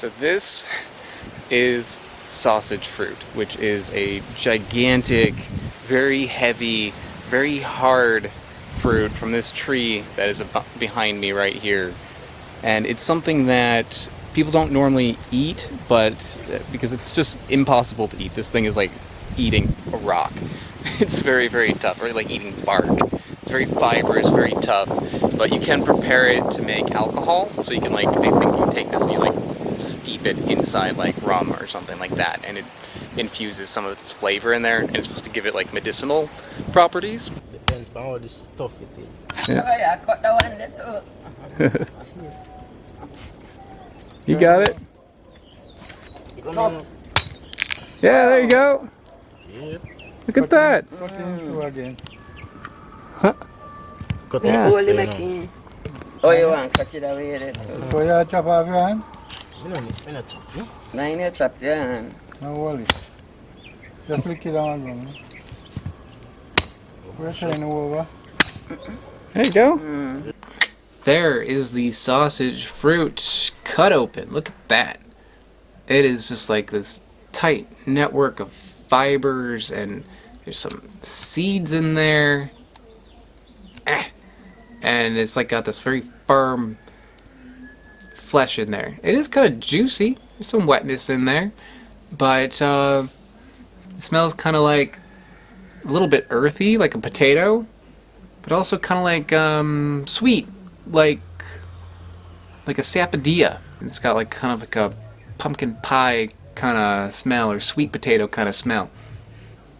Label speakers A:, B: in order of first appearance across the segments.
A: So this is sausage fruit, which is a gigantic, very heavy, very hard fruit from this tree that is behind me right here. And it's something that people don't normally eat, but because it's just impossible to eat. This thing is like eating a rock. It's very, very tough, or like eating bark. It's very fibrous, very tough, but you can prepare it to make alcohol. So you can like, I think you take this and you like steep it inside like rum or something like that, and it infuses some of its flavor in there, and it's supposed to give it like medicinal properties.
B: Depends on how the stuff it is.
A: Yeah.
C: Oh yeah, cut the one there too.
A: You got it? Yeah, there you go.
B: Yep.
A: Look at that.
D: Cut in through again.
B: Cut
A: Yeah.
B: it
C: Only
B: so,
C: making. Oh, you want to cut it away there too?
D: So you chop off your hand?
B: Me no chop, no?
C: Mine you chop your hand.
D: No worry. Just lick it down again. We're trying over.
A: There you go. There is the sausage fruit cut open. Look at that. It is just like this tight network of fibers, and there's some seeds in there. And it's like got this very firm flesh in there. It is kind of juicy. There's some wetness in there, but it smells kind of like a little bit earthy, like a potato, but also kind of like sweet, like a sapodilla. It's got like kind of like a pumpkin pie kind of smell, or sweet potato kind of smell.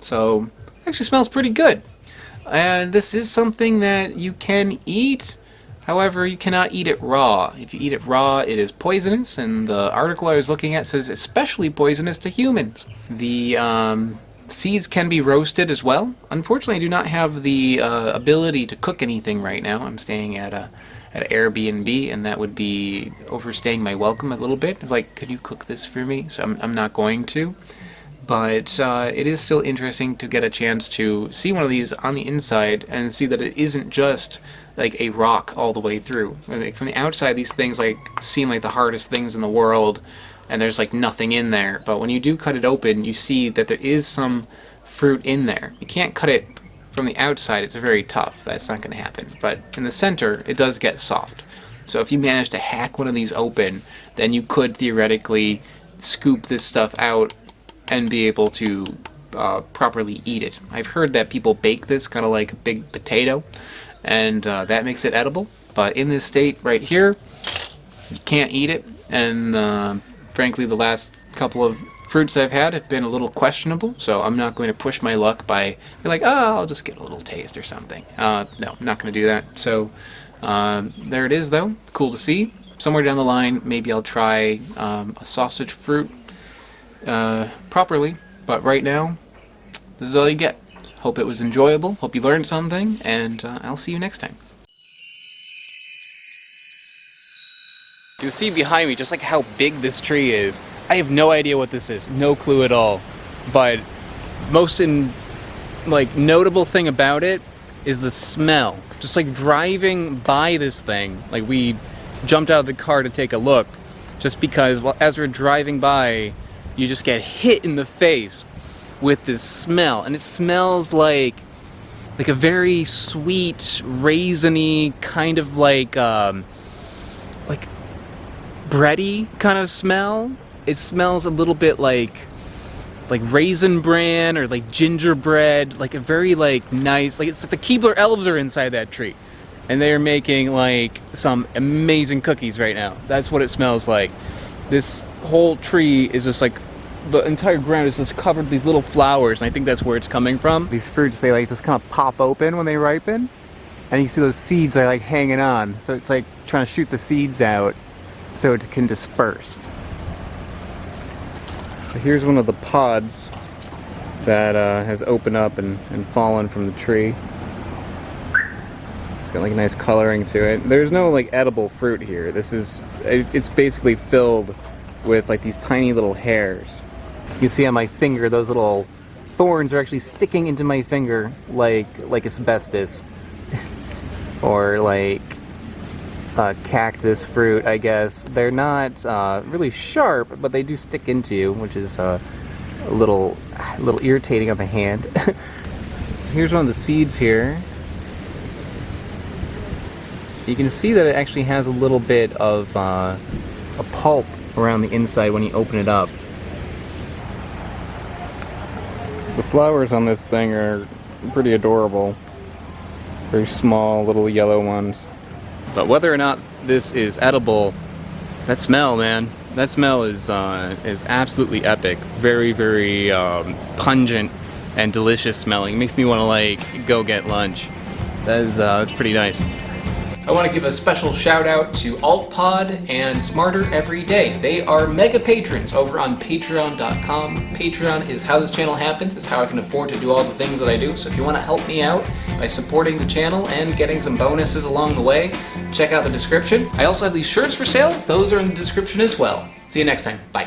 A: So it actually smells pretty good. And this is something that you can eat. However, you cannot eat it raw. If you eat it raw, it is poisonous, and the article I was looking at says especially poisonous to humans. The seeds can be roasted as well. Unfortunately, I do not have the ability to cook anything right now. I'm staying at an Airbnb, and that would be overstaying my welcome a little bit. Like, could you cook this for me? So I'm not going to. But it is still interesting to get a chance to see one of these on the inside and see that it isn't just like a rock all the way through. Like, from the outside, these things like seem like the hardest things in the world, and there's like nothing in there. But when you do cut it open, you see that there is some fruit in there. You can't cut it from the outside. It's very tough. That's not going to happen. But in the center, it does get soft. So if you manage to hack one of these open, then you could theoretically scoop this stuff out and be able to properly eat it. I've heard that people bake this kind of like a big potato, and that makes it edible. But in this state right here, you can't eat it. And frankly, the last couple of fruits I've had have been a little questionable, so I'm not going to push my luck by being like, oh, I'll just get a little taste or something. No, I'm not going to do that. So there it is, though. Cool to see. Somewhere down the line, maybe I'll try a sausage fruit properly, but right now, this is all you get. Hope it was enjoyable, hope you learned something, and I'll see you next time. You can see behind me just like how big this tree is. I have no idea what this is, no clue at all, but most notable thing about it is the smell. Just like driving by this thing, like we jumped out of the car to take a look, just because as we're driving by, you just get hit in the face with this smell, and it smells like a very sweet, raisiny kind of like bready kind of smell. It smells a little bit like raisin bran or like gingerbread, like a very like nice, like it's like the Keebler elves are inside that tree, and they are making like some amazing cookies right now. That's what it smells like. This whole tree is just like, the entire ground is just covered with these little flowers, and I think that's where it's coming from. These fruits, they like just kind of pop open when they ripen, and you see those seeds are like hanging on, so it's like trying to shoot the seeds out so it can disperse. So here's one of the pods that has opened up and fallen from the tree. It's got like a nice coloring to it. There's no like edible fruit here. It's basically filled with like these tiny little hairs. You can see on my finger, those little thorns are actually sticking into my finger like asbestos. Or like cactus fruit, I guess. They're not really sharp, but they do stick into you, which is a little irritating on the hand. So here's one of the seeds here. You can see that it actually has a little bit of a pulp around the inside when you open it up. The flowers on this thing are pretty adorable. Very small, little yellow ones. But whether or not this is edible, that smell, man, that smell is absolutely epic. Very, very pungent and delicious smelling. It makes me want to like go get lunch. That's pretty nice. I want to give a special shout out to AltPod and Smarter Every Day. They are mega patrons over on patreon.com. Patreon is how this channel happens. It's how I can afford to do all the things that I do. So if you want to help me out by supporting the channel and getting some bonuses along the way, check out the description. I also have these shirts for sale. Those are in the description as well. See you next time. Bye.